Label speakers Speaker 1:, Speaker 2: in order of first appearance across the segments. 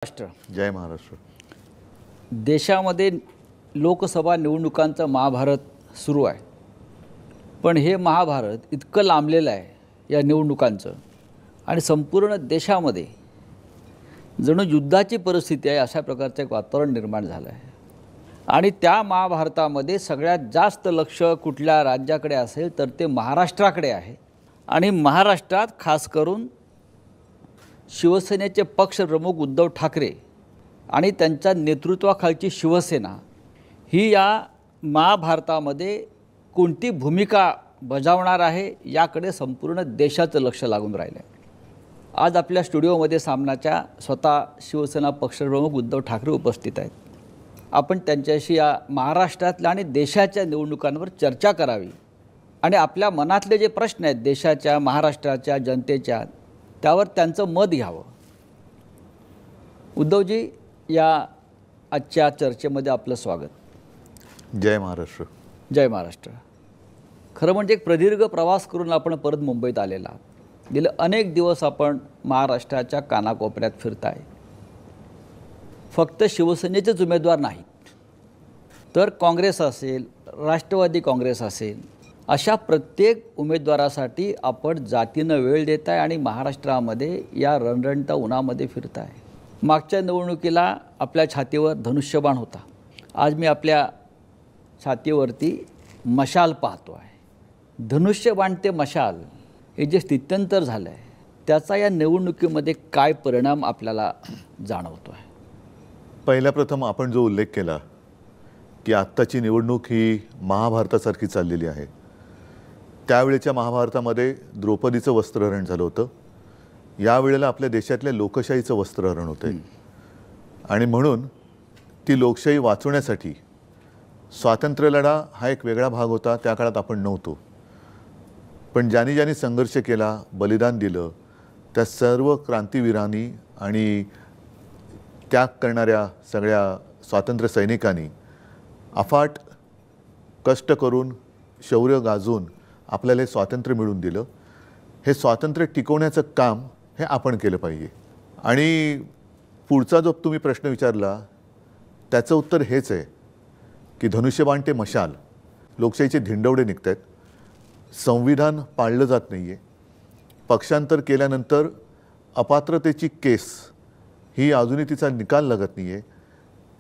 Speaker 1: राष्ट्र
Speaker 2: जय महाराष्ट्र।
Speaker 1: देशामध्ये लोकसभा निवडणुकांचं महाभारत सुरू आहे, पण हे महाभारत इतकं लांबलेलं आहे या निवडणुकांचं आणि संपूर्ण देशामध्ये जणू युद्धाची परिस्थिती आहे अशा प्रकारचं एक वातावरण निर्माण झालं आहे। आणि त्या महाभारतामध्ये सगळ्यात जास्त लक्ष कुठल्या राज्याकडे असेल तर ते महाराष्ट्राकडे आहे। आणि महाराष्ट्रात खास करून शिवसेनेचे पक्षप्रमुख उद्धव ठाकरे आणि त्यांच्या नेतृत्वाखालची शिवसेना ही या महाभारतामध्ये कोणती भूमिका बजावणार आहे याकडे संपूर्ण देशाचं लक्ष लागून राहिलं आहे। आज आपल्या स्टुडिओमध्ये सामनाच्या स्वतः शिवसेना पक्षप्रमुख उद्धव ठाकरे उपस्थित आहेत। आपण त्यांच्याशी या महाराष्ट्रातल्या आणि देशाच्या निवडणुकांवर चर्चा करावी आणि आपल्या मनातले जे प्रश्न आहेत देशाच्या महाराष्ट्राच्या जनतेच्या त्यावर त्यांचं मत घ्यावं। उद्धवजी, या आजच्या चर्चेमध्ये आपलं स्वागत।
Speaker 2: जय महाराष्ट्र।
Speaker 1: जय महाराष्ट्र। खरं म्हणजे एक प्रदीर्घ प्रवास करून आपण परत मुंबईत आलेला आहात। गेले अनेक दिवस आपण महाराष्ट्राच्या कानाकोपऱ्यात फिरताय। फक्त शिवसेनेचेच उमेदवार नाहीत तर काँग्रेस असेल, राष्ट्रवादी काँग्रेस असेल, अशा प्रत्येक उमेदवारासाठी आपण जातीनं वेळ देताय आणि महाराष्ट्रामध्ये या रणरणत्या उन्हामध्ये फिरताय। मागच्या निवडणुकीला आपल्या छातीवर धनुष्यबाण होता, आज मी आपल्या छातीवरती मशाल पाहतो आहे। धनुष्यबाण ते मशाल हे जे स्थित्यंतर झालं आहे त्याचा या निवडणुकीमध्ये काय परिणाम आपल्याला जाणवतो आहे?
Speaker 2: पहिल्या प्रथम आपण जो उल्लेख केला की आत्ताची निवडणूक ही महाभारतासारखी चाललेली आहे, त्यावेळेच्या महाभारतामध्ये द्रौपदीचं वस्त्रहरण झालं होतं, यावेळेला आपल्या देशातल्या लोकशाहीचं वस्त्रहरण होतं आणि म्हणून ती लोकशाही वाचवण्यासाठी स्वातंत्र्य लढा हा एक वेगळा भाग होता। त्या काळात आपण नव्हतो, पण ज्यांनी ज्यांनी संघर्ष केला, बलिदान दिलं, त्या सर्व क्रांतीवीरांनी आणि त्याग करणाऱ्या सगळ्या स्वातंत्र्य सैनिकांनी अफाट कष्ट करून शौर्य गाजवून आपल्याला स्वातंत्र्य मिळवून दिलं। हे स्वातंत्र्य टिकवण्याचं काम हे आपण केलं पाहिजे। आणि पुढचा जो तुम्ही प्रश्न विचारला त्याचं उत्तर हेच आहे की धनुष्यबाण ते मशाल, लोकशाहीचे धिंडवडे निघत आहेत, संविधान पाळलं जात नाही आहे, पक्षांतर केल्यानंतर अपात्रतेची केस ही अजूनही तिचा निकाल लागत नाही आहे,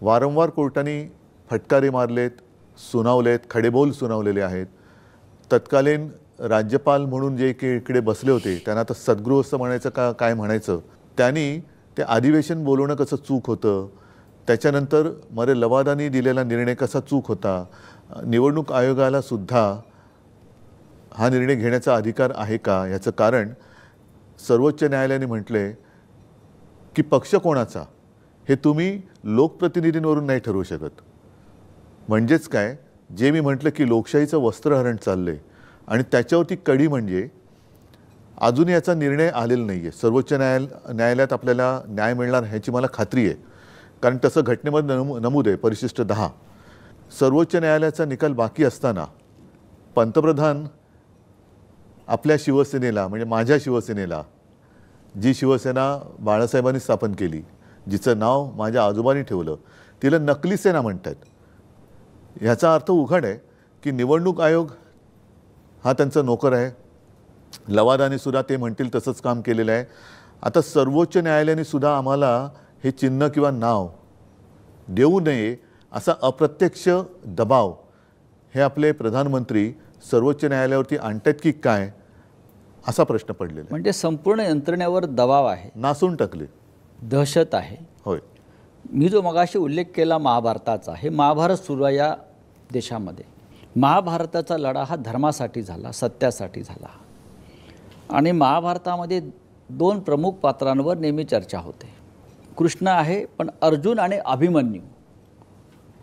Speaker 2: वारंवार कोर्टाने फटकारे मारलेत, सुनावलेत, खडेबोल सुनावलेले आहेत। तत्कालीन राज्यपाल म्हणून जे इकडे बसले होते त्यांना आता सद्गृहस्थ म्हणायचं का काय म्हणायचं, त्यांनी ते अधिवेशन बोलवणं कसं चूक होतं, त्याच्यानंतर मरे लवादानी दिलेला निर्णय कसा चूक होता, निवडणूक आयोगाला सुद्धा हा निर्णय घेण्याचा अधिकार आहे का, याचं कारण सर्वोच्च न्यायालयाने म्हटले की पक्ष कोणाचा हे तुम्ही लोकप्रतिनिधींवरून नाही ठरवू शकत। म्हणजेच काय, जे मी म्हटलं की लोकशाहीचं वस्त्रहरण चाललंय आणि त्याच्यावरती कडी म्हणजे अजून याचा निर्णय आलेला नाही आहे। सर्वोच्च न्यायालयात आपल्याला न्याय मिळणार ह्याची मला खात्री आहे, कारण तसं घटनेमध्ये नमूद आहे परिशिष्ट 10। सर्वोच्च न्यायालयाचा निकाल बाकी असताना पंतप्रधान आपल्या शिवसेनेला, म्हणजे माझ्या शिवसेनेला, जी शिवसेना बाळासाहेबांनी स्थापन केली, जिचं नाव माझ्या आजोबांनी ठेवलं, तिला नकली सेना म्हणतात। ह्याचा अर्थ उघड आहे की निवडणूक आयोग हा त्यांचा नोकर आहे, लवादाने सुद्धा ते म्हणतील तसंच काम केलेलं आहे। आता सर्वोच्च न्यायालयाने सुद्धा आम्हाला हे चिन्ह किंवा नाव देऊ नये असा अप्रत्यक्ष दबाव हे आपले प्रधानमंत्री सर्वोच्च न्यायालयावरती आणतात की काय, असा प्रश्न पडलेला आहे।
Speaker 1: म्हणजे संपूर्ण यंत्रणेवर दबाव आहे,
Speaker 2: नासून टाकले,
Speaker 1: दहशत आहे।
Speaker 2: होय।
Speaker 1: मी जो मगाशी उल्लेख केला महाभारताचा, हे महाभारत सुरू आहे या देशामध्ये। महाभारताचा लढा हा धर्मासाठी झाला, सत्यासाठी झाला आणि महाभारतामध्ये दोन प्रमुख पात्रांवर नेहमी चर्चा होते। कृष्ण आहे, पण अर्जुन आणि अभिमन्यू।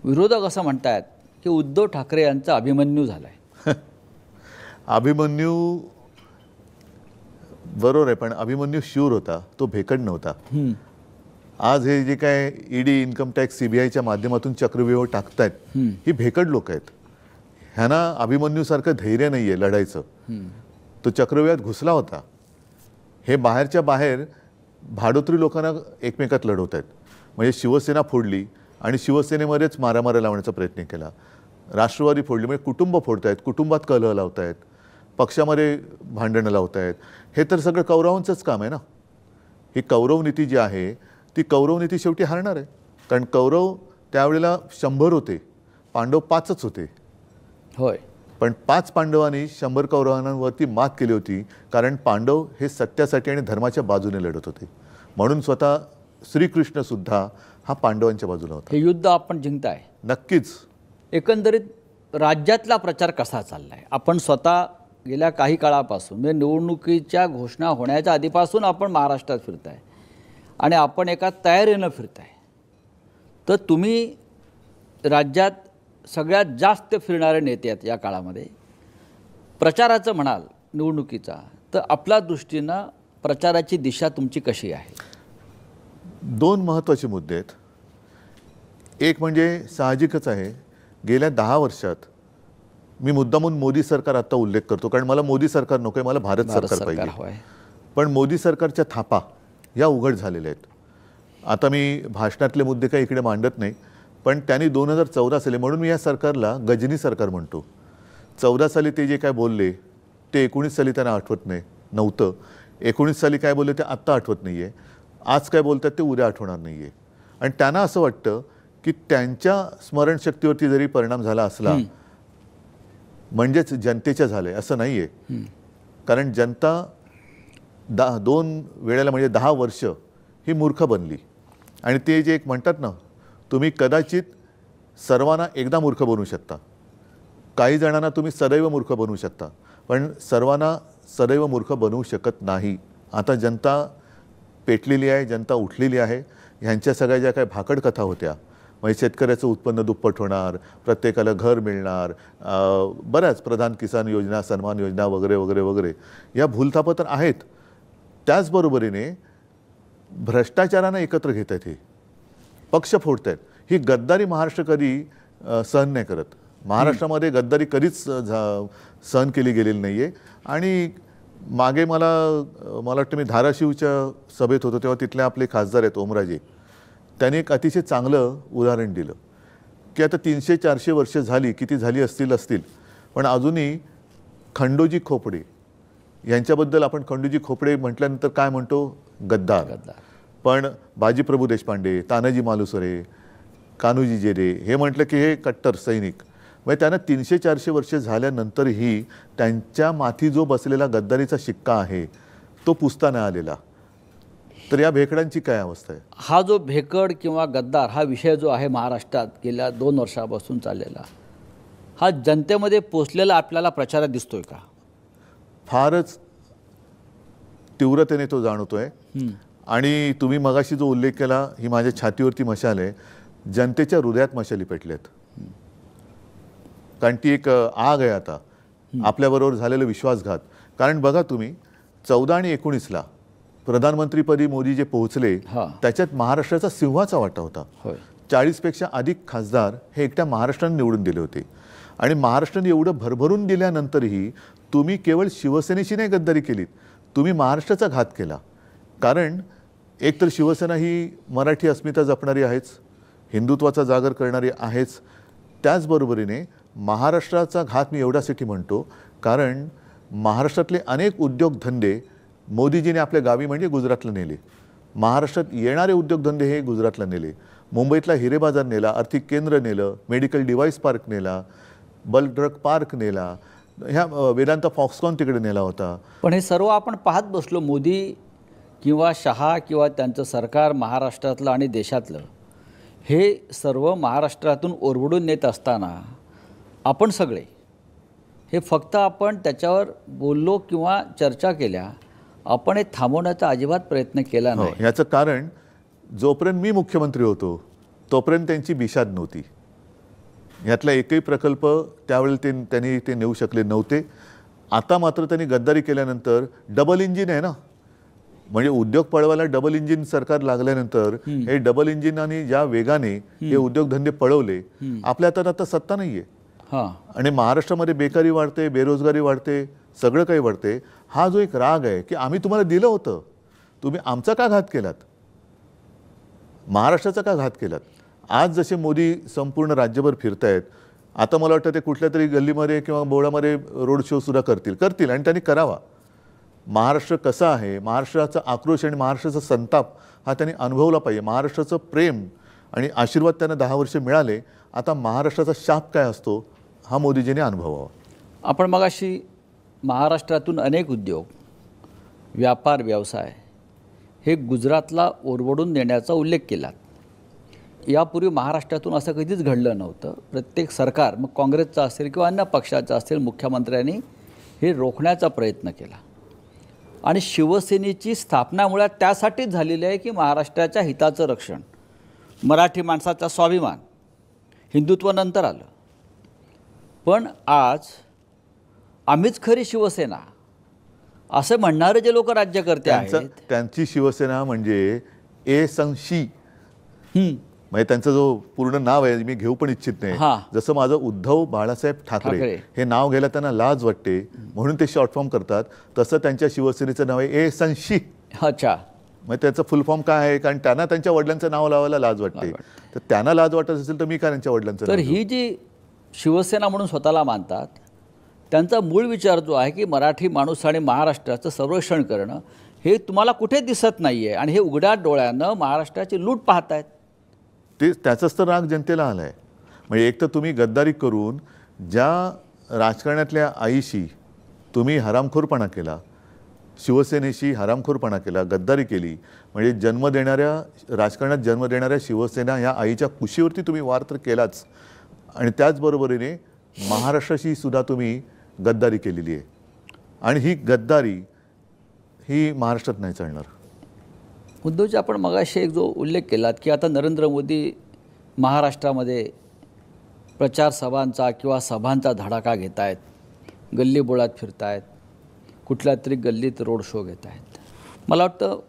Speaker 1: विरोधक असं म्हणतात की उद्धव ठाकरे यांचा अभिमन्यू झाला आहे।
Speaker 2: अभिमन्यू बरोबर आहे, पण अभिमन्यू शूर होता, तो भेकड नव्हता। आज हे जे काय ईडी, इन्कम टॅक्स, सीबीआयच्या माध्यमातून चक्रव्यूह टाकतायत ही भेकड लोक आहेत। ह्यांना अभिमन्यूसारखं धैर्य नाही आहे लढायचं, तो चक्रव्यूहात घुसला होता। हे बाहेरच्या बाहेर भाडोत्री लोकांना एकमेकात लढवत आहेत। म्हणजे शिवसेना फोडली आणि शिवसेनेमध्येच मारामाऱ्या लावण्याचा प्रयत्न केला. राष्ट्रवादी फोडली म्हणजे कुटुंब फोडतायत, कुटुंबात कलह लावतायत, पक्षामध्ये भांडणं लावतायत. हे तर सगळं कौरवांचंच काम आहे ना. ही कौरव नीती जी आहे ती कौरव नीती शेवटी हारणार आहे. कारण कौरव त्यावेळेला 100 होते, पांडव 5च होते.
Speaker 1: होय.
Speaker 2: पण 5 पांडवांनी 100 कौरवांवरती मात केली होती, कारण पांडव हे सत्यासाठी आणि धर्माच्या बाजूने लढत होते. म्हणून स्वतः श्रीकृष्णसुद्धा हा पांडवांच्या बाजूला होता.
Speaker 1: हे युद्ध आपण जिंकताय.
Speaker 2: नक्कीच.
Speaker 1: एकंदरीत राज्यातला प्रचार कसा चाललाय? आपण स्वतः गेल्या काही काळापासून म्हणजे निवडणुकीच्या घोषणा होण्याच्या आधीपासून आपण महाराष्ट्रात फिरताय आणि आपण एका तयारीनं फिरताय. तर तुम्ही राज्यात सगळ्यात जास्त फिरणारे नेते आहेत या काळामध्ये. प्रचाराचं म्हणाल निवडणुकीचा, तर आपल्या दृष्टीनं प्रचाराची दिशा तुमची कशी आहे?
Speaker 2: 2 महत्त्वाचे मुद्दे आहेत. एक म्हणजे साहजिकच आहे, गेल्या 10 वर्षात मी मुद्दामून मोदी सरकार आत्ता उल्लेख करतो, कारण मला मोदी सरकार नको आहे, मला भारत सरकार पाहिजे. पण मोदी सरकारच्या थापा या उघड झालेल्या आहेत. आता मी भाषणातले मुद्दे काही इकडे मांडत नाही, पण त्यांनी 2014 साली, म्हणून मी या सरकारला गजनी सरकार म्हणतो. 14 साली ते जे काय बोलले ते 19 साली त्यांना आठवत नव्हतं. 19 साली काय बोलले ते आत्ता आठवत नाही आहे. आज काय बोलतात ते उद्या आठवणार नाही आहे. आणि त्यांना असं वाटतं की त्यांच्या स्मरणशक्तीवरती जरी परिणाम झाला असला म्हणजेच जनतेच्या झाले, असं नाही आहे. कारण जनता 2 वेळेला म्हणजे 10 वर्ष ही मूर्ख बनली. आणि ते जे एक म्हणतात ना, तुम्ही कदाचित सर्वांना एकदा मूर्ख बनवू शकता, काही जणांना तुम्ही सदैव मूर्ख बनवू शकता, पण सर्वांना सदैव मूर्ख बनवू शकत नाही. आता जनता पेटलेली आहे, जनता उठलेली आहे. ह्यांच्या सगळ्या ज्या काही भाकड कथा होत्या, म्हणजे शेतकऱ्याचं उत्पन्न दुप्पट होणार, प्रत्येकाला घर मिळणार, बऱ्याच प्रधान किसान योजना, सन्मान योजना वगैरे वगैरे वगैरे, या भूलथापा तर आहेत. त्याचबरोबरीने भ्रष्टाचारानं एकत्र घेत आहेत, हे पक्ष फोडत आहेत. ही गद्दारी महाराष्ट्र कधी सहन नाही करत. महाराष्ट्रामध्ये गद्दारी कधीच सहन केली गेलेली नाही आहे. आणि मागे मला वाटतं मी धाराशिवच्या सभेत होतो तेव्हा तिथले आपले खासदार आहेत ओमराजे, त्यांनी एक अतिशय चांगलं उदाहरण दिलं की आता 300-400 वर्ष झाली, किती झाली असतील, पण अजूनही खंडोजी खोपडे यांच्याबद्दल आपण खंडोजी खोपडे म्हटल्यानंतर काय म्हणतो? गद्दार. पण बाजीप्रभू देशपांडे, तानाजी मालुसरे, कान्होजी जेरे हे म्हटलं की हे कट्टर सैनिक. म्हणजे त्यांना 300-400 वर्ष झाल्यानंतरही त्यांच्या माथी जो बसलेला गद्दारीचा शिक्का आहे तो पुसता नाही आलेला. तर या भेकडांची काय अवस्था आहे?
Speaker 1: हा जो भेकड किंवा गद्दार हा विषय जो आहे महाराष्ट्रात गेल्या 2 वर्षापासून चाललेला, हा जनतेमध्ये पोचलेला आपल्याला प्रचारात दिसतोय का?
Speaker 2: फारच तीव्रतेने तो जाणवतोय. आणि तुम्ही मगाशी जो उल्लेख केला, ही माझ्या छातीवरती मशाल आहे, जनतेच्या हृदयात मशाली पेटल्यात. कारण ती एक आग आहे आता आपल्याबरोबर झालेलं विश्वासघात. कारण बघा तुम्ही 14 आणि 19ला प्रधानमंत्रीपदी मोदी जे पोहोचले त्याच्यात महाराष्ट्राचा सिंहाचा वाटा होता. 40पेक्षा अधिक खासदार हे एकट्या महाराष्ट्राने निवडून दिले होते. आणि महाराष्ट्राने एवढं भरभरून दिल्यानंतरही तुम्ही केवळ शिवसेनेशी नाही गद्दारी केलीत, तुम्ही महाराष्ट्राचा घात केला. कारण एकतर शिवसेना ही मराठी अस्मिता जपणारी आहेच, हिंदुत्वाचा जागर करणारी आहेच. त्याचबरोबरीने महाराष्ट्राचा घात मी एवढ्यासाठी म्हणतो कारण महाराष्ट्रातले अनेक उद्योगधंदे मोदीजीने आपल्या गावी म्हणजे गुजरातला नेले. महाराष्ट्रात येणारे उद्योगधंदे हे गुजरातला नेले. मुंबईतला हिरे बाजार नेला, आर्थिक केंद्र नेलं, मेडिकल डिव्हाइस पार्क नेला, बल्क ड्रग पार्क नेला, ह्या वेदांता फॉक्सकॉन तिकडे नेला होता.
Speaker 1: पण हे सर्व आपण पाहत बसलो. मोदी किंवा शहा किंवा त्यांचं सरकार महाराष्ट्रातलं आणि देशातलं हे सर्व महाराष्ट्रातून ओरबडून नेत असताना आपण सगळे हे फक्त आपण त्याच्यावर बोललो किंवा चर्चा केल्या, आपण हे थांबवण्याचा अजिबात प्रयत्न केला नाही.
Speaker 2: याचं कारण जोपर्यंत मी मुख्यमंत्री होतो तोपर्यंत त्यांची बिशाद नव्हती. यातला एकही प्रकल्प त्यावेळेला त्यांनी ते नेऊ शकले नव्हते. आता मात्र त्यांनी गद्दारी केल्यानंतर डबल इंजिन आहे ना, म्हणजे उद्योग पळवायला डबल इंजिन सरकार लागल्यानंतर हे डबल इंजिन आणि ज्या वेगाने हे उद्योगधंदे पळवले, आपल्या हातात आता सत्ता नाहीये. आणि महाराष्ट्रामध्ये बेकारी वाढते, बेरोजगारी वाढते, सगळं काही वाढते. हा जो एक राग आहे की आम्ही तुम्हाला दिलं होतं, तुम्ही आमचा का घात केलात. महाराष्ट्राचा का घात केलात? आज जसे मोदी संपूर्ण राज्यभर फिरतायत, आता मला वाटतं ते कुठल्या तरी गल्लीमध्ये किंवा बोळामध्ये रोड शो सुद्धा करतील आणि त्यांनी करावा. महाराष्ट्र कसा आहे, महाराष्ट्राचा आक्रोश आणि महाराष्ट्राचा संताप हा त्यांनी अनुभवला पाहिजे. महाराष्ट्राचं प्रेम आणि आशीर्वाद त्यांना 10 वर्ष मिळाले. आता महाराष्ट्राचा शाप काय असतो हा मोदीजींनी अनुभवावा.
Speaker 1: आपण मगाशी महाराष्ट्रातून अनेक उद्योग, व्यापार, व्यवसाय हे गुजरातला ओरबडून नेण्याचा उल्लेख केला. यापूर्वी महाराष्ट्रातून असं कधीच घडलं नव्हतं. प्रत्येक सरकार, मग काँग्रेसचं असेल किंवा अन्य पक्षाचं असेल, मुख्यमंत्र्यांनी हे रोखण्याचा प्रयत्न केला. आणि शिवसेनेची स्थापना मुळात त्यासाठीच झालेली आहे की महाराष्ट्राच्या हिताचं रक्षण, मराठी माणसाचा स्वाभिमान, हिंदुत्व नंतर आलं. पण आज आम्हीच खरी शिवसेना असं म्हणणारे जे लोक राज्यकर्ते आहेत,
Speaker 2: त्यांची शिवसेना म्हणजे ए संशी, म्हणजे त्यांचं जो पूर्ण नाव आहे मी घेऊ पण इच्छित नाही. जसं माझं उद्धव बाळासाहेब ठाकरे हे नाव घ्यायला त्यांना लाज वाटते म्हणून ते शॉर्ट फॉर्म करतात, तसं त्यांच्या शिवसेनेचं नाव आहे ए संशी.
Speaker 1: अच्छा,
Speaker 2: मग त्याचं फुल फॉर्म काय आहे? कारण त्यांना त्यांच्या वडिलांचं नाव लावायला लाज वाटते. तर त्यांना लाज वाटत असेल तर मी काय त्यांच्या वडिलांचं?
Speaker 1: तर ही जी शिवसेना म्हणून स्वतःला मानतात त्यांचा मूळ विचार जो आहे की मराठी माणूस आणि महाराष्ट्राचं संरक्षण करणं, हे तुम्हाला कुठे दिसत नाही आहे. आणि हे उघड्या डोळ्यानं महाराष्ट्राची लूट पाहतायत.
Speaker 2: ते त्याचाच तर राग जनतेला आला आहे. म्हणजे एक तर तुम्ही गद्दारी करून ज्या राजकारणातल्या आईशी तुम्ही हरामखोरपणा केला, शिवसेनेशी हरामखोरपणा केला, गद्दारी केली, म्हणजे राजकारणात जन्म देणाऱ्या शिवसेना ह्या आईच्या कुशीवरती तुम्ही वार तर केलाच, आणि त्याचबरोबरीने महाराष्ट्राशी सुद्धा तुम्ही गद्दारी केलेली आहे. आणि ही गद्दारी ही महाराष्ट्रात नाही चालणार.
Speaker 1: उद्धवजी, आपण मगाशी एक जो उल्लेख केलात की आता नरेंद्र मोदी महाराष्ट्रामध्ये प्रचार सभांचा किंवा सभांचा धडाका घेत आहेत, गल्लीबोळात फिरत आहेत, कुठल्या तरी गल्लीत रोड शो घेत आहेत. मला वाटतं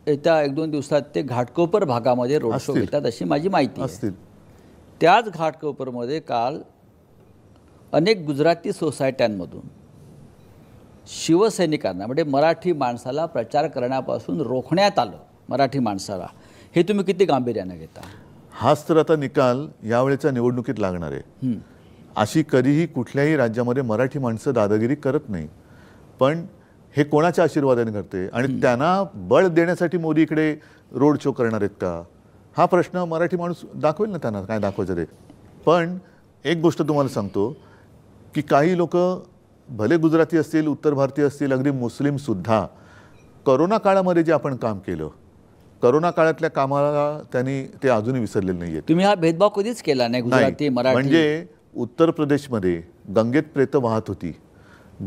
Speaker 1: येत्या 1-2 दिवसात ते घाटकोपर भागामध्ये रोड शो घेतात अशी माझी माहिती आहे. त्याच घाटकोपरमध्ये काल अनेक गुजराती सोसायट्यांमधून शिवसैनिकांना, म्हणजे मराठी माणसाला प्रचार करण्यापासून रोखण्यात आलं. मराठी माणसाला, हे तुम्ही किती गांभीर्यानं घेता?
Speaker 2: हाच तर आता निकाल यावेळेच्या निवडणुकीत लागणार आहे. अशी कधीही कुठल्याही राज्यामध्ये मराठी माणसं दादागिरी करत नाही. पण हे कोणाच्या आशीर्वादाने करते आणि त्यांना बळ देण्यासाठी मोदी इकडे रोड शो करणार आहेत का, हा प्रश्न मराठी माणूस दाखवेल ना त्यांना काय दाखवायचं ते. पण एक गोष्ट तुम्हाला सांगतो की काही लोक भले गुजराती असतील, उत्तर भारतीय असतील, अगदी मुस्लिमसुद्धा करोना काळामध्ये जे आपण काम केलं, करोना काळातल्या कामाला त्यांनी ते अजूनही विसरलेले नाही आहेत.
Speaker 1: तुम्ही हा भेदभाव कधीच केला नाही गुजराती मराठी?
Speaker 2: म्हणजे उत्तर प्रदेशमध्ये गंगेत प्रेत वाहत होती,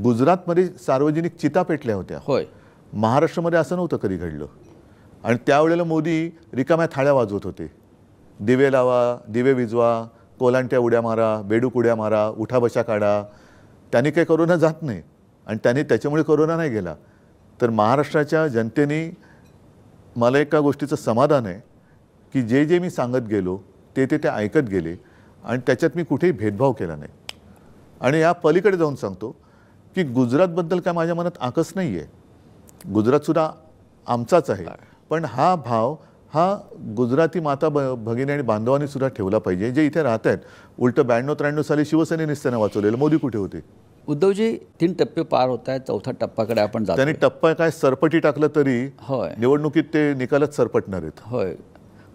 Speaker 2: गुजरातमध्ये सार्वजनिक चिता पेटल्या होत्या.
Speaker 1: होय,
Speaker 2: महाराष्ट्रामध्ये असं नव्हतं कधी घडलं. आणि त्यावेळेला मोदी रिकाम्या थाळ्या वाजवत होते, दिवे लावा, दिवे विजवा, कोलांट्या उड्या मारा, बेडूक उड्या मारा, उठा बशा काढा. त्यांनी काही कोरोना जात नाही आणि त्यांनी त्याच्यामुळे कोरोना नाही गेला. तर महाराष्ट्राच्या जनतेने, मला एका गोष्टीचं समाधान आहे की जे मी सांगत गेलो ते ऐकत गेले आणि त्याच्यात मी कुठेही भेदभाव केला नाही. आणि या पलीकडे जाऊन सांगतो की गुजरातबद्दल काय माझ्या मनात आकस नाही आहे. गुजरातसुद्धा आमचाच आहे. पण हा भाव हा गुजराती माता भगिनी आणि बांधवांनी सुद्धा ठेवला पाहिजे, जे इथे राहत आहेत. उलटं 92-93 साली शिवसेनेनेच त्यांना वाचवलेलं. मोदी कुठे होते?
Speaker 1: उद्धवजी, 3 टप्पे पार होत आहेत, 4था टप्प्याकडे आपण जातो.
Speaker 2: त्यांनी टप्पा काय सरपटी टाकलं तरी
Speaker 1: होय,
Speaker 2: निवडणुकीत ते निकालच सरपटणार आहेत.
Speaker 1: होय,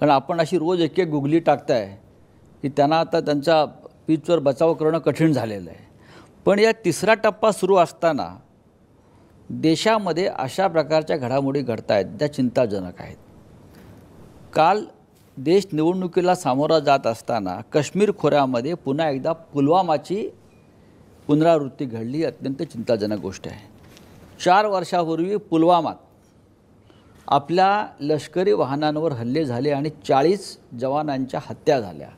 Speaker 1: कारण आपण अशी रोज एक गुगली टाकताय की त्यांना आता त्यांच्या पिचवर बचाव करणं कठीण झालेलं आहे. पण या 3रा टप्पा सुरू असताना देशामध्ये अशा प्रकारच्या घडामोडी घडत आहेत त्या चिंताजनक आहेत. काल देश निवडणुकीला सामोरा जात असताना काश्मीर खोऱ्यामध्ये पुन्हा एकदा पुलवामाची पुनरावृत्ती घडली. अत्यंत चिंताजनक गोष्ट आहे. 4 वर्षापूर्वी पुलवामात आपल्या लष्करी वाहनांवर हल्ले झाले आणि 40 जवानांच्या हत्या झाल्या.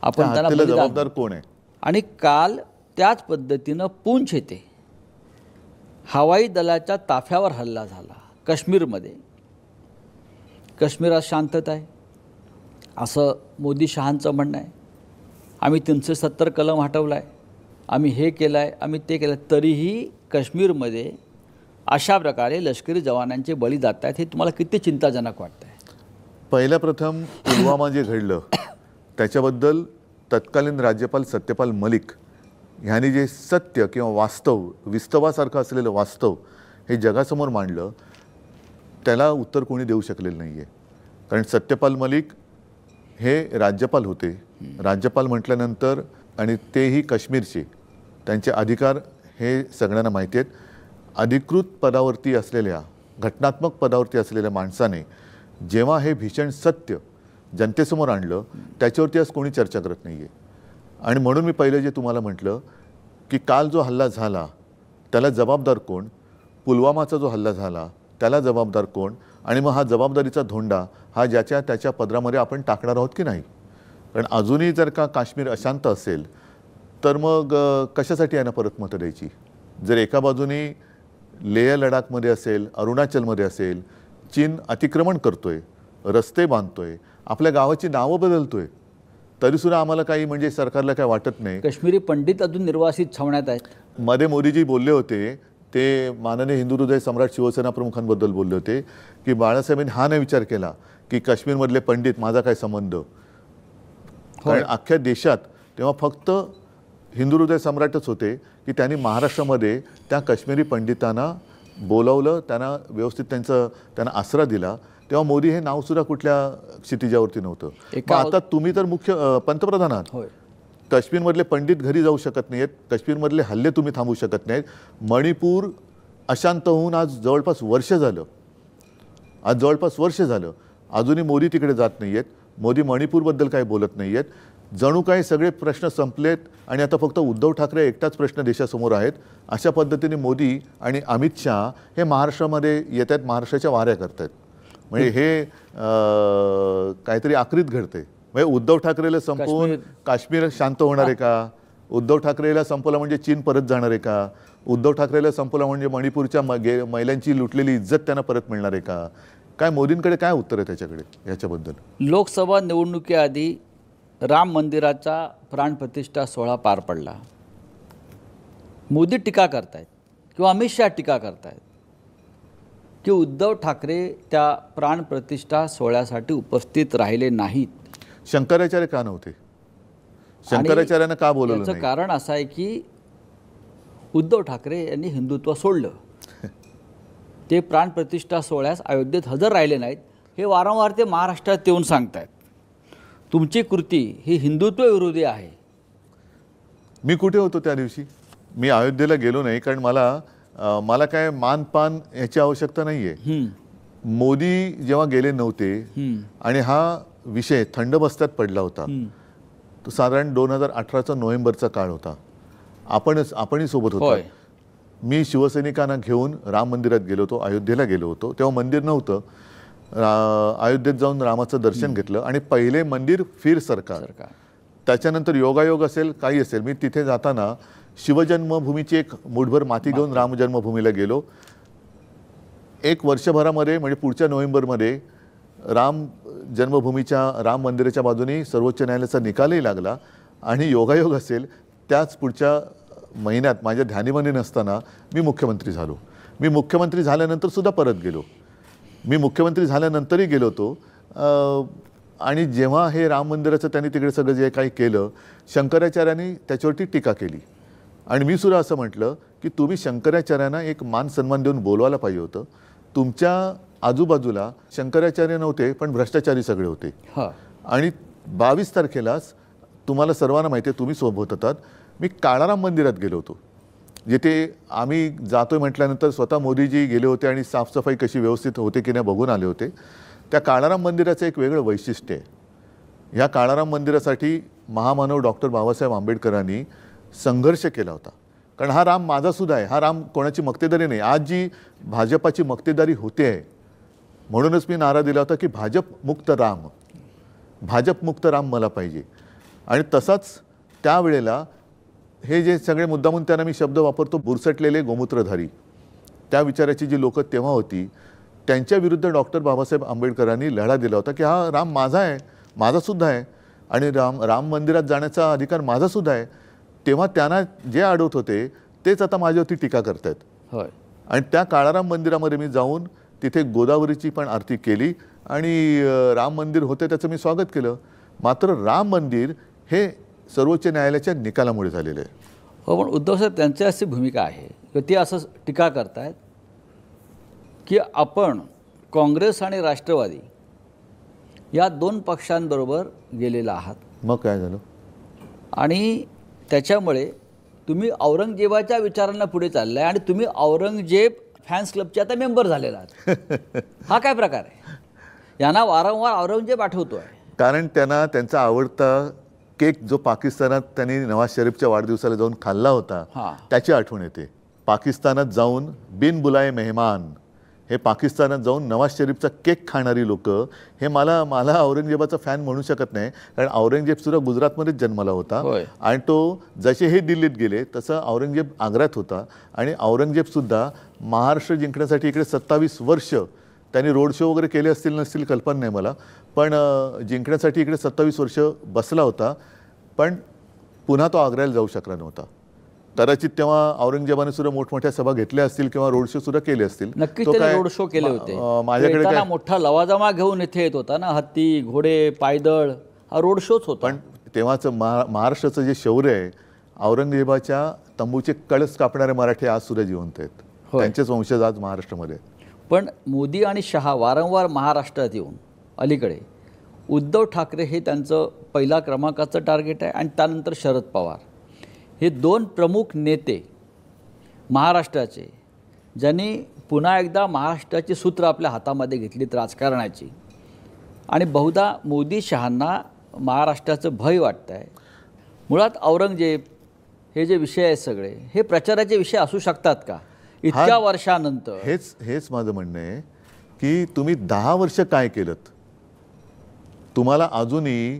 Speaker 1: आपण त्यांना
Speaker 2: जबाबदार कोण आहे? आणि
Speaker 1: काल त्याच पद्धतीनं पूंछ येथे हवाई दलाच्या ताफ्यावर हल्ला झाला काश्मीरमध्ये. काश्मीरात शांतता आहे असं मोदी शहांचं म्हणणं आहे. आम्ही 370 कलम हटवला आहे, आम्ही हे केलं आहे, आम्ही ते केलं, तरीही काश्मीरमध्ये अशा प्रकारे लष्करी जवानांचे बळी जात आहेत. हे तुम्हाला किती चिंताजनक वाटतं आहे?
Speaker 2: पहिल्या प्रथम पुलवामा जे घडलं त्याच्याबद्दल तत्कालीन राज्यपाल सत्यपाल मलिक ह्यांनी जे सत्य किंवा वास्तव, विस्तवासारखं असलेलं वास्तव हे जगासमोर मांडलं, त्याला उत्तर कोणी देऊ शकलेलं नाही आहे. कारण सत्यपाल मलिक हे राज्यपाल होते. राज्यपाल म्हटल्यानंतर आणि तेही काश्मीरचे, त्यांचे अधिकार हे सगळ्यांना माहिती आहेत. अधिकृत पदावरती असलेल्या, घटनात्मक पदावरती असलेल्या माणसाने जेव्हा हे भीषण सत्य जनतेसमोर आणलं, त्याच्यावरती आज कोणी चर्चा करत नाही आहे. आणि म्हणून मी पहिलं जे तुम्हाला म्हटलं की काल जो हल्ला झाला त्याला जबाबदार कोण, पुलवामाचा जो हल्ला झाला त्याला जबाबदार कोण, आणि मग हा जबाबदारीचा धोंडा हा ज्याच्या त्याच्या पदरामध्ये आपण टाकणार आहोत की नाही. कारण अजूनही जर का काश्मीर अशांत असेल तर मग कशासाठी यांना परत मतं द्यायची. जर एका बाजूने लेह लडाखमध्ये असेल, अरुणाचलमध्ये असेल, चीन अतिक्रमण करतोय, रस्ते बांधतोय, आपल्या गावाची नावं बदलतोय, तरीसुद्धा आम्हाला काही म्हणजे सरकारला काय वाटत नाही.
Speaker 1: काश्मीरी पंडित अजून निर्वासित छावण्यात आहेत.
Speaker 2: मध्ये मोदीजी बोलले होते, ते माननीय हिंदू हृदय सम्राट शिवसेना प्रमुखांबद्दल बोलले होते की बाळासाहेबांनी हा नाही विचार केला की काश्मीरमधले पंडित माझा काय संबंध. कारण अख्ख्या देशात तेव्हा फक्त हिंदू हृदय सम्राटच होते की त्यांनी महाराष्ट्रामध्ये त्या काश्मीरी पंडितांना बोलावलं, त्यांना व्यवस्थित त्यांना आसरा दिला. तेव्हा मोदी हे नावसुद्धा कुठल्या क्षितिजावरती नव्हतं. आता तुम्ही तर मुख्य पंतप्रधान आहात. काश्मीरमधले पंडित घरी जाऊ शकत नाहीत, काश्मीरमधले हल्ले तुम्ही थांबवू शकत नाहीत. मणिपूर अशांत होऊन आज जवळपास वर्ष झालं, अजूनही मोदी तिकडे जात नाही आहेत. मोदी मणिपूरबद्दल काही बोलत नाही आहेत. जणू काही सगळे प्रश्न संपलेत आणि आता फक्त उद्धव ठाकरे एकटाच प्रश्न देशासमोर आहेत. अशा पद्धतीने मोदी आणि अमित शहा हे महाराष्ट्रामध्ये येत आहेत, महाराष्ट्राच्या वाऱ्या करत आहेत. म्हणजे हे काहीतरी आकृत घडते. म्हणजे उद्धव ठाकरेला संपवून काश्मीर शांत होणार आहे का? उद्धव ठाकरेला संपवलं म्हणजे चीन परत जाणार आहे का? उद्धव ठाकरेला संपवलं म्हणजे मणिपूरच्या महिलांची लुटलेली इज्जत त्यांना परत मिळणार आहे का? काय मोदींकडे काय उत्तर आहे त्याच्याकडे याच्याबद्दल?
Speaker 1: लोकसभा निवडणुकीआधी राम मंदिराचा प्राणप्रतिष्ठा सोहळा पार पडला. मोदी टीका करतायत किंवा अमित शहा टीका करतायत की उद्धव ठाकरे त्या प्राणप्रतिष्ठा सोहळ्यासाठी उपस्थित राहिले नाहीत.
Speaker 2: शंकराचार्य का नव्हते? शंकराचार्यांना का बोलवलं नाही?
Speaker 1: याचं कारण असं आहे की उद्धव ठाकरे यांनी हिंदुत्व सोडलं. ते प्राणप्रतिष्ठा सोहळ्यास अयोध्येत हजर राहिले नाहीत. हे वारंवार ते महाराष्ट्रात येऊन सांगतायत. तुमची कृती ही हिंदुत्व विरोधी आहे.
Speaker 2: मी कुठे होतो त्या दिवशी? मी अयोध्येला गेलो नाही, कारण मला काय मानपान याची आवश्यकता नाही आहे. मोदी जेव्हा गेले नव्हते आणि हा विषय थंड बस्त्यात पडला होता, तो साधारण 2018चा नोव्हेंबरचा काळ होता. आपणही सोबत होतो. मी शिवसैनिकांना घेऊन राम मंदिरात गेलो होतो, अयोध्येला गेलो होतो. तेव्हा मंदिर नव्हतं. अयोध्येत जाऊन रामाचं दर्शन घेतलं आणि पहिले मंदिर फिर सरकार. त्याच्यानंतर योगायोग असेल काही असेल, मी तिथे जाताना शिवजन्मभूमीची एक मुठभर माती घेऊन राम जन्मभूमीला गेलो. एक वर्षभरामध्ये म्हणजे पुढच्या नोव्हेंबरमध्ये राम जन्मभूमीच्या राम मंदिराच्या बाजूने सर्वोच्च न्यायालयाचा निकालही लागला. आणि योगायोग असेल त्याच पुढच्या महिन्यात माझ्या ध्यानीमध्ये नसताना मी मुख्यमंत्री झालो. मी मुख्यमंत्री झाल्यानंतर सुद्धा परत गेलो. मी मुख्यमंत्री झाल्यानंतरही गेलो होतो. आणि जेव्हा हे राम मंदिराचं त्यांनी तिकडे सगळं जे काही केलं, शंकराचार्यांनी त्याच्यावरती टीका केली. आणि मी सुद्धा असं म्हटलं की तुम्ही शंकराचार्यांना एक मान सन्मान देऊन बोलवायला पाहिजे होतं. तुमच्या आजूबाजूला शंकराचार्य नव्हते, पण भ्रष्टाचारी सगळे होते. आणि 22 तारखेलाच तुम्हाला सर्वांना माहिती आहे, तुम्ही सोबत होतात, मी काळाराम मंदिरात गेलो होतो. जिथे आम्ही जातोय म्हटल्यानंतर स्वतः मोदीजी गेले होते आणि साफसफाई कशी व्यवस्थित होते की नाही बघून आले होते. त्या काळाराम मंदिराचं एक वेगळं वैशिष्ट्य आहे. ह्या काळाराम मंदिरासाठी महामानव डॉक्टर बाबासाहेब आंबेडकरांनी संघर्ष केला होता. कारण हा राम माझासुद्धा आहे, हा राम कोणाची मक्तेदारी नाही. आज जी भाजपाची मक्तेदारी होते आहे, म्हणूनच मी नारा दिला होता की भाजपमुक्त राम मला पाहिजे. आणि तसाच त्यावेळेला हे जे सगळे मुद्दामून त्यांना मी शब्द वापरतो, बुरसटलेले गोमूत्रधारी, त्या विचाराची जी लोकं तेव्हा होती, त्यांच्या विरुद्ध डॉक्टर बाबासाहेब आंबेडकरांनी लढा दिला होता की हा राम माझा आहे, माझासुद्धा आहे, आणि राम मंदिरात जाण्याचा अधिकार माझासुद्धा आहे. तेव्हा त्यांना जे अडवत होते तेच आता माझ्यावरती टीका करतायत. आणि त्या काळाराम मंदिरामध्ये मी जाऊन तिथे गोदावरीची पण आरती केली. आणि राम मंदिर होते त्याचं मी स्वागत केलं. मात्र राम मंदिर हे सर्वोच्च न्यायालयाच्या निकालामुळे झालेलं आहे.
Speaker 1: हो, पण उद्धव साहेब त्यांची अशी भूमिका आहे की ते असं टीका करतायत की आपण काँग्रेस आणि राष्ट्रवादी या दोन पक्षांबरोबर गेलेला आहात
Speaker 2: मग काय झालं?
Speaker 1: आणि त्याच्यामुळे तुम्ही औरंगजेबाच्या विचारांना पुढे चाललाय आणि तुम्ही औरंगजेब फॅन्स क्लबचे आता मेंबर झालेला आहात. हा काय प्रकार आहे? यांना वारंवार औरंगजेब आठवतोय.
Speaker 2: कारण त्यांना त्यांचा आवडता केक जो पाकिस्तानात त्यांनी नवाज शरीफच्या वाढदिवसाला जाऊन खाल्ला होता
Speaker 1: हां.
Speaker 2: त्याची आठवण येते. पाकिस्तानात जाऊन बिन बुलाए मेहमान हे पाकिस्तानात जाऊन नवाज शरीफचा केक खाणारी लोक हे मला औरंगजेबाचा फॅन म्हणू शकत नाही. कारण औरंगजेब सुद्धा गुजरातमध्येच जन्माला होता
Speaker 1: होय.
Speaker 2: आणि तो जसे हे दिल्लीत गेले तसं औरंगजेब आग्र्यात होता. आणि औरंगजेब सुद्धा महाराष्ट्र जिंकण्यासाठी इकडे 27 वर्ष त्यांनी रोड शो वगैरे केले असतील नसतील कल्पना नाही मला, पण जिंकण्यासाठी इकडे 27 वर्ष बसला होता. पण पुन्हा तो आग्र्याला जाऊ शकला नव्हता. कदाचित तेव्हा औरंगजेबाने सुद्धा मोठमोठ्या सभा घेतल्या असतील किंवा रोड शो सुद्धा केले असतील.
Speaker 1: नक्कीच
Speaker 2: तो
Speaker 1: त्यांनी
Speaker 2: काय
Speaker 1: रोड शो केले होते.
Speaker 2: माझ्याकडे
Speaker 1: येताना
Speaker 2: काय
Speaker 1: मोठा लवाजमा घेऊन इथे येत होता ना, हत्ती घोडे पायदळ, हा रोड शोच होता.
Speaker 2: पण तेव्हाचं महाराष्ट्राचं जे शौर्य आहे, औरंगजेबाच्या तंबूचे कळस कापणारे मराठी आज सुद्धा जिवंत आहेत.
Speaker 1: होय.
Speaker 2: त्यांचेच वंशज आज महाराष्ट्रामध्ये.
Speaker 1: पण मोदी आणि शहा वारंवार महाराष्ट्रात येऊन अलीकडे उद्धव ठाकरे हे त्यांचं पहिला क्रमांकाचं टार्गेट आहे आणि त्यानंतर शरद पवार हे दोन प्रमुख नेते महाराष्ट्राचे, ज्यांनी पुन्हा एकदा महाराष्ट्राची सूत्र आपल्या हातामध्ये घेतलीत राजकारणाची. आणि बहुधा मोदी शहांना महाराष्ट्राचं भय वाटतं आहे. मुळात औरंगजेब हे जे विषय आहेत सगळे हे प्रचाराचे विषय असू शकतात का इतक्या वर्षानंतर?
Speaker 2: हेच माझं म्हणणं आहे की तुम्ही 10 वर्ष काय केलं? तुम्हाला अजूनही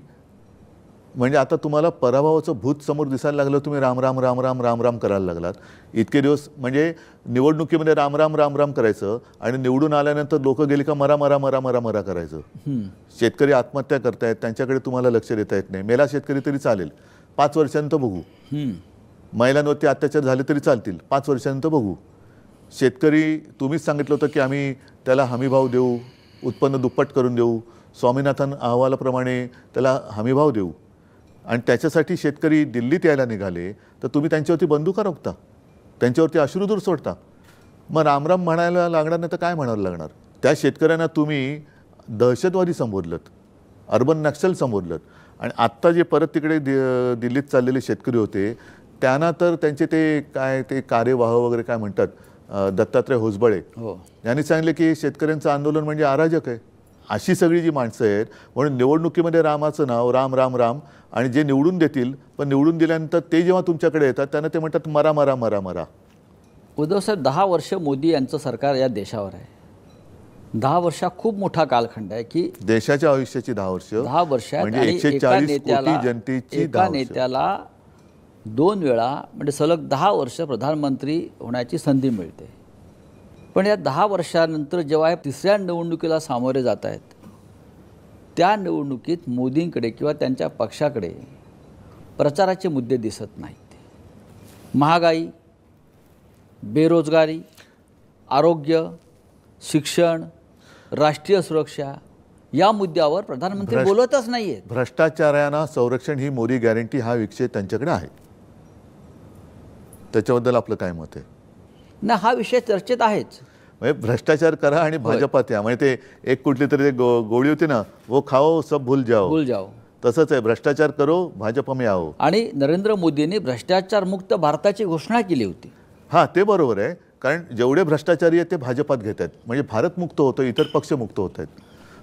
Speaker 2: म्हणजे आता तुम्हाला पराभवाचं भूत समोर दिसायला लागलं, तुम्ही राम राम राम राम राम राम करायला लागलात. इतके दिवस म्हणजे निवडणुकीमध्ये राम राम राम राम करायचं आणि निवडून आल्यानंतर लोक गेले का मरा मरा मरा मरा मरा करायचं. शेतकरी आत्महत्या करतायत त्यांच्याकडे तुम्हाला लक्ष देता येत नाही. मेला शेतकरी तरी चालेल, 5 वर्षांनंतर बघू. महिलांवरती अत्याचार झाले तरी चालतील, 5 वर्षांनंतर बघू. शेतकरी तुम्हीच सांगितलं होतं की आम्ही त्याला हमीभाव देऊ, उत्पन्न दुप्पट करून देऊ, स्वामीनाथन अहवालाप्रमाणे त्याला हमीभाव देऊ. आणि त्याच्यासाठी शेतकरी दिल्लीत यायला निघाले तर तुम्ही त्यांच्यावरती बंदुका रोखता, त्यांच्यावरती अश्रुधूर सोडता. मग रामराम म्हणायला लागणार नाही तर काय म्हणायला लागणार? त्या शेतकऱ्यांना तुम्ही दहशतवादी संबोधलत, अर्बन नक्सल संबोधलत. आणि आत्ता जे परत तिकडे दिल्लीत चाललेले शेतकरी होते त्यांना तर त्यांचे ते कार्यवाह वगैरे काय म्हणतात, दत्तात्रय होसबळे यांनी सांगितले की शेतकऱ्यांचं आंदोलन म्हणजे अराजक आहे. अशी सगळी जी माणसं आहेत. म्हणून निवडणुकीमध्ये रामाचं नाव राम राम राम, आणि जे निवडून देतील पण निवडून दिल्यानंतर ते जेव्हा तुमच्याकडे येतात त्यांना ते म्हणतात मरा मरा मरा मरा.
Speaker 1: उद्धव साहेब 10 वर्ष मोदी यांचं सरकार या देशावर आहे. 10 वर्ष खूप मोठा कालखंड आहे की
Speaker 2: देशाच्या आयुष्याची 10 वर्ष,
Speaker 1: 10 वर्षात
Speaker 2: म्हणजे
Speaker 1: आणि
Speaker 2: 140 कोटी जनतेची
Speaker 1: एका नेत्याला 2 वेळा म्हणजे सलग 10 वर्ष प्रधानमंत्री होण्याची संधी मिळते. पण या 10 वर्षानंतर जेव्हा हे तिसऱ्या निवडणुकीला सामोरे जात आहेत त्या निवडणुकीत मोदींकडे किंवा त्यांच्या पक्षाकडे प्रचाराचे मुद्दे दिसत नाहीत. महागाई, बेरोजगारी, आरोग्य, शिक्षण, राष्ट्रीय सुरक्षा या मुद्द्यावर प्रधानमंत्री बोलतच नाही आहेत.
Speaker 2: भ्रष्टाचारांना संरक्षण ही मोदी गॅरंटी हा विषय त्यांच्याकडे आहे. त्याच्याबद्दल आपलं काय मत आहे?
Speaker 1: ना, हा विषय चर्चेत आहेच.
Speaker 2: म्हणजे भ्रष्टाचार करा आणि भाजपात या. म्हणजे ते एक कुठली तरी गोळी होती ना, वो खाओ सब भूल जाओ. तसंच आहे, भ्रष्टाचार करो भाजप में आओ.
Speaker 1: आणि नरेंद्र मोदींनी भ्रष्टाचार मुक्त भारताची घोषणा केली होती.
Speaker 2: हां, ते बरोबर आहे. कारण जेवढे भ्रष्टाचारी आहेत ते भाजपात घेत आहेत, म्हणजे भारत मुक्त होतं, इतर पक्ष मुक्त होत आहेत.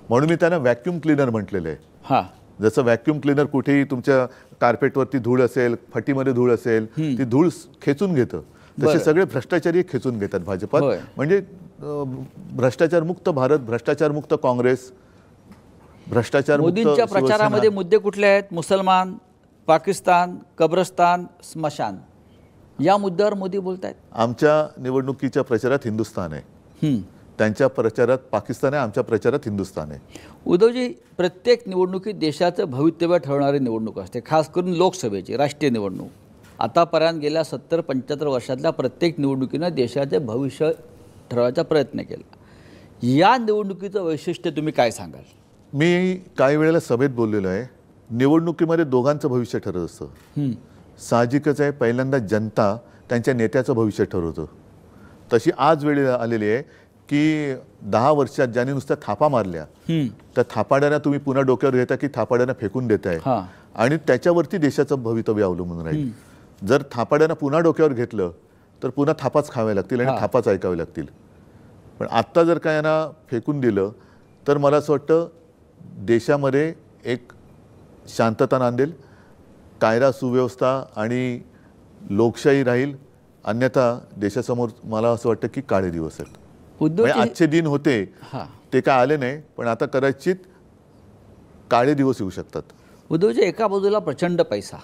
Speaker 2: म्हणून मी त्यांना व्हॅक्यूम क्लीनर म्हटलेलं आहे.
Speaker 1: हां,
Speaker 2: जसं व्हॅक्यूम क्लीनर कुठेही तुमच्या कार्पेटवरती धूळ असेल, फटीमध्ये धूळ असेल, ती धूळ खेचून घेतं, तसे सगळे भ्रष्टाचारी खेचून घेतात भाजपात. म्हणजे भ्रष्टाचार मुक्त भारत, भ्रष्टाचार मुक्त काँग्रेस, भ्रष्टाचार मुक्त.
Speaker 1: मोदींच्या प्रचारामध्ये मुद्दे कुठले आहेत? मुसलमान, पाकिस्तान, कब्रस्तान, स्मशान या मुद्द्यावर मोदी बोलत आहेत.
Speaker 2: आमच्या निवडणुकीच्या प्रचारात हिंदुस्थान आहे, त्यांच्या प्रचारात पाकिस्तान आहे, आमच्या प्रचारात हिंदुस्थान आहे.
Speaker 1: उद्धवजी, प्रत्येक निवडणुकीत देशाचं भवितव्य ठरवणारी निवडणूक असते, खास करून लोकसभेची राष्ट्रीय निवडणूक. आतापर्यंत गेल्या 70-75 वर्षातल्या प्रत्येक निवडणुकीनं देशाचे भविष्य ठरवायचा प्रयत्न केला. या निवडणुकीचं वैशिष्ट्य तुम्ही काय सांगाल?
Speaker 2: मी काही वेळेला सभेत बोललेलो आहे, निवडणुकीमध्ये दोघांचं भविष्य ठरत असतं. साहजिकच आहे, पहिल्यांदा जनता त्यांच्या नेत्याचं भविष्य ठरवतं. तशी आज वेळ आलेली आहे की 10 वर्षात ज्यांनी नुसत्या थापा मारल्या त्या थापाड्यांना तुम्ही पुन्हा डोक्यावर घेता की थापाड्यांना फेकून देताय आणि त्याच्यावरती देशाचं भवितव्य अवलंबून राहील. जर थापाड्यांना पुन्हा डोक्यावर घेतलं तर पुन्हा थापाच खावे लागतील आणि थापाच ऐकावे लागतील. पण आत्ता जर का यांना फेकून दिलं तर मला असं वाटतं देशामध्ये एक शांतता नांदेल, कायदा सुव्यवस्था आणि लोकशाही राहील. अन्यथा देशासमोर मला असं वाटतं की काळे दिवस आहेत. म्हणजे आजचे दिन होते ते काय आले नाही, पण आता कदाचित काळे दिवस येऊ शकतात.
Speaker 1: उद्धवजी, एका बाजूला प्रचंड पैसा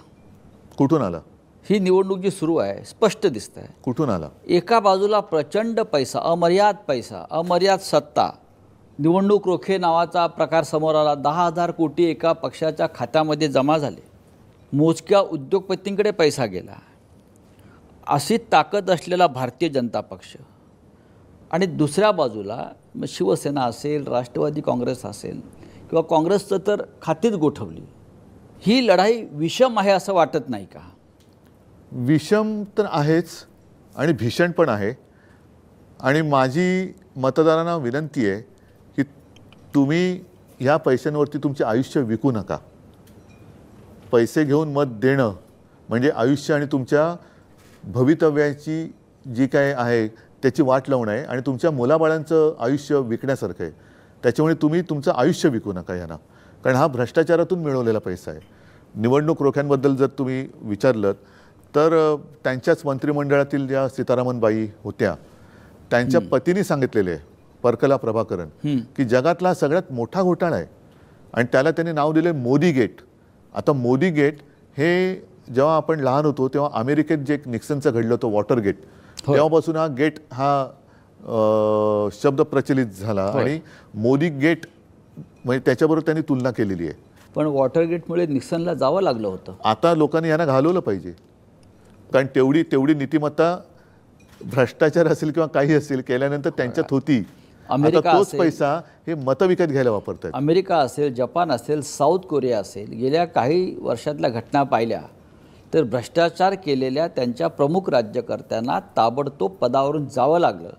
Speaker 2: कुठून आला?
Speaker 1: ही निवडणूक जी सुरू आहे स्पष्ट दिसत आहे.
Speaker 2: कुठून आला?
Speaker 1: एका बाजूला प्रचंड पैसा, अमर्याद सत्ता, निवडणूक रोखे नावाचा प्रकार समोर आला. 10,000 कोटी एका पक्षाच्या खात्यामध्ये जमा झाले. मोजक्या उद्योगपतींकडे पैसा गेला. अशी ताकद असलेला भारतीय जनता पक्ष आणि दुसऱ्या बाजूला शिवसेना असेल, राष्ट्रवादी काँग्रेस असेल किंवा काँग्रेसचं तर खातीच गोठवली. ही लढाई विषम आहे असं वाटत नाही का?
Speaker 2: विषम तर आहेच आणि भीषण पण आहे. आणि माझी मतदारांना विनंती आहे की तुम्ही ह्या पैशांवरती तुमचे आयुष्य विकू नका. पैसे घेऊन मत देणं म्हणजे आयुष्य आणि तुमच्या भवितव्याची जी काय आहे त्याची वाट लावणं आहे आणि तुमच्या मुलाबाळांचं आयुष्य विकण्यासारखं आहे. त्याच्यामुळे तुम्ही तुमचं आयुष्य विकू नका यांना, कारण हा भ्रष्टाचारातून मिळवलेला पैसा आहे. निवडणूक रोख्यांबद्दल जर तुम्ही विचारलं तर त्यांच्याच मंत्रिमंडळातील ज्या सीतारामनबाई होत्या त्यांच्या पतीने सांगितलेले आहे, परकला प्रभाकरन, की जगातला सगळ्यात मोठा घोटाळा आहे आणि त्याला त्यांनी नाव दिले मोदी गेट. आता मोदी गेट हे जेव्हा आपण लहान होतो तेव्हा अमेरिकेत जे निक्सनचं घडलं होतं वॉटर गेट, तेव्हापासून हा गेट हा शब्द प्रचलित झाला आणि मोदी गेट म्हणजे त्याच्याबरोबर त्यांनी तुलना केलेली आहे.
Speaker 1: पण वॉटर गेटमुळे निक्सनला जावं लागलं होतं.
Speaker 2: आता लोकांनी यांना घालवलं पाहिजे, कारण तेवढी नीतिमत्ता भ्रष्टाचार असेल किंवा काही असेल केल्यानंतर त्यांच्यात होती.
Speaker 1: अमेरिका
Speaker 2: तोच पैसा हे मतं विकत घ्यायला वापरतात.
Speaker 1: अमेरिका असेल, जपान असेल, साऊथ कोरिया असेल, गेल्या काही वर्षातल्या घटना पाहिल्या तर भ्रष्टाचार केलेल्या त्यांच्या प्रमुख राज्यकर्त्यांना ताबडतोब पदावरून जावं लागलं.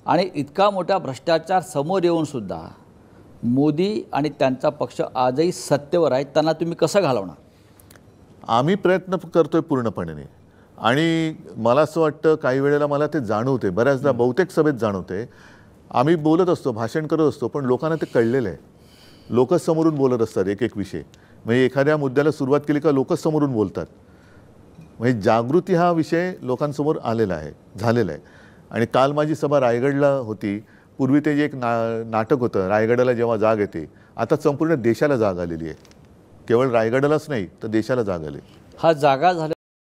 Speaker 1: आणि इतका मोठा भ्रष्टाचार समोर येऊनसुद्धा मोदी आणि त्यांचा पक्ष आजही सत्तेवर आहे. त्यांना तुम्ही कसं घालवणार?
Speaker 2: आम्ही प्रयत्न करतोय पूर्णपणे. आणि मला असं वाटतं काही वेळेला मला ते जाणवते, बऱ्याचदा बहुतेक सभेत जाणवते. आम्ही बोलत असतो, भाषण करत असतो, पण लोकांना ते कळलेलं आहे. लोकच समोरून बोलत असतात एक एक विषय. म्हणजे एखाद्या मुद्द्याला सुरुवात केली का लोकच समोरून बोलतात. म्हणजे जागृती हा विषय लोकांसमोर आलेला आहे, झालेला आहे. आणि काल माझी सभा रायगडला होती. पूर्वी ते जे एक नाटक होतं, रायगडाला जेव्हा जाग येते, आता संपूर्ण देशाला जाग आलेली आहे. केवळ रायगडालाच नाही तर देशाला जाग आली.
Speaker 1: हा जागा झाला